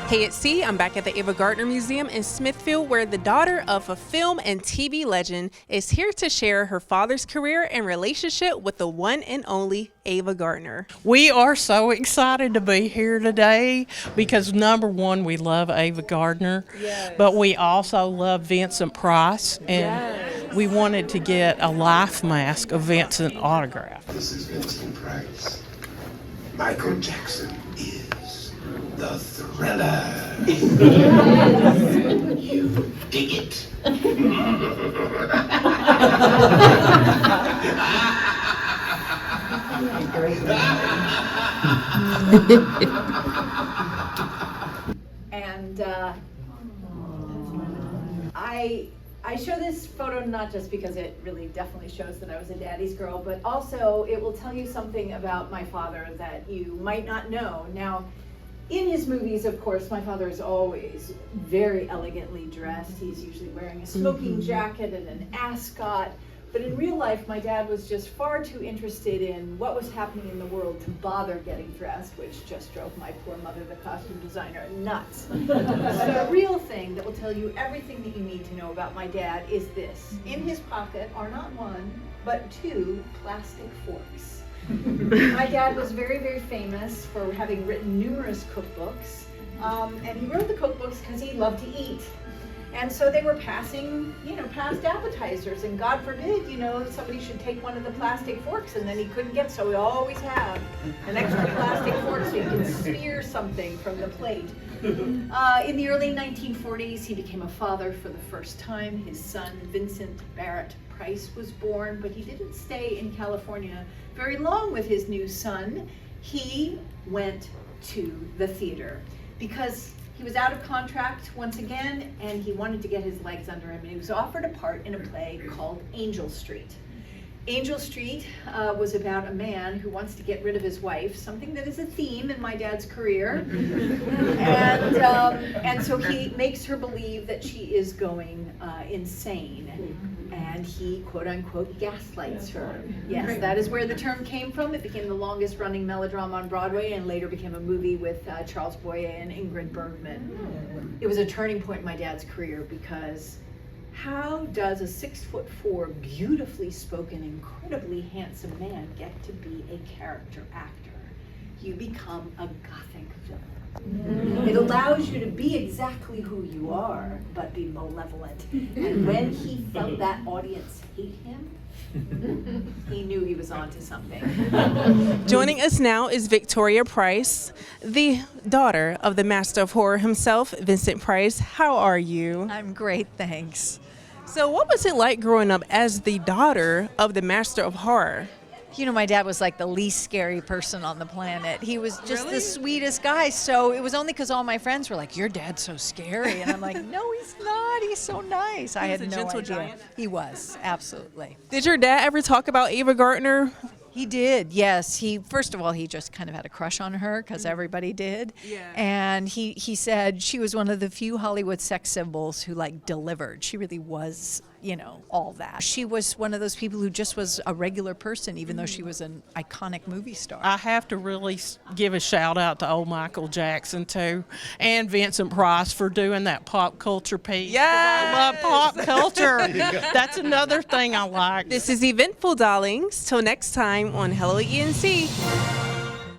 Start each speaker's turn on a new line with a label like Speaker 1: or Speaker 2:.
Speaker 1: Hey, it's C. I'm back at the Ava Gardner Museum in Smithfield, where the daughter of a film and TV legend is here to share her father's career and relationship with the one and only Ava Gardner.
Speaker 2: We are so excited to be here today because, number one, we love Ava Gardner, but we also love Vincent Price, and we wanted to get a life mask of Vincent autograph.
Speaker 3: This is Vincent Price. Michael Jackson is the Thriller. You dig it.
Speaker 4: And I show this photo not just because it really definitely shows that I was a daddy's girl, but also it will tell you something about my father that you might not know. Now, in his movies, of course, my father is always very elegantly dressed. He's usually wearing a smoking jacket and an ascot. But in real life, my dad was just far too interested in what was happening in the world to bother getting dressed, which just drove my poor mother, the costume designer, nuts. The real thing that will tell you everything that you need to know about my dad is this. In his pocket are not one, but two plastic forks. My dad was very, very famous for having written numerous cookbooks. And he wrote the cookbooks because he loved to eat. And so they were passing, past appetizers, and God forbid, somebody should take one of the plastic forks, and then he couldn't get, so we always have an extra plastic fork so you can spear something from the plate. In the early 1940s, he became a father for the first time. His son, Vincent Price, was born, but he didn't stay in California very long with his new son. He went to the theater because he was out of contract once again, and he wanted to get his legs under him, and he was offered a part in a play called Angel Street. Angel Street was about a man who wants to get rid of his wife, something that is a theme in my dad's career. And so he makes her believe that she is going insane. And he, quote unquote, gaslights her. Yes, that is where the term came from. It became the longest running melodrama on Broadway and later became a movie with Charles Boyer and Ingrid Bergman. It was a turning point in my dad's career because how does a 6'4", beautifully spoken, incredibly handsome man get to be a character actor? You become a gothic villain. It allows you to be exactly who you are, but be malevolent. And when he felt that audience hate him, he knew he was onto something.
Speaker 1: Joining us now is Victoria Price, the daughter of the master of horror himself, Vincent Price. How are you?
Speaker 5: I'm great, thanks.
Speaker 1: So what was it like growing up as the daughter of the master of horror?
Speaker 5: My dad was like the least scary person on the planet. He was just the sweetest guy. So it was only because all my friends were like, "Your dad's so scary." And I'm like, "No, he's not. He's so nice." I had no idea. Giant. He was, absolutely.
Speaker 1: Did your dad ever talk about Ava Gardner?
Speaker 5: He did, yes. First of all, he just kind of had a crush on her because everybody did.
Speaker 1: Yeah.
Speaker 5: And he said she was one of the few Hollywood sex symbols who delivered. She really was, all that. She was one of those people who just was a regular person, even though she was an iconic movie star.
Speaker 2: I have to really give a shout out to old Michael Jackson too, and Vincent Price for doing that pop culture piece.
Speaker 1: Yes!
Speaker 2: I love pop culture. That's another thing I like.
Speaker 1: This is Eventful Darlings. Till next time on Hello ENC.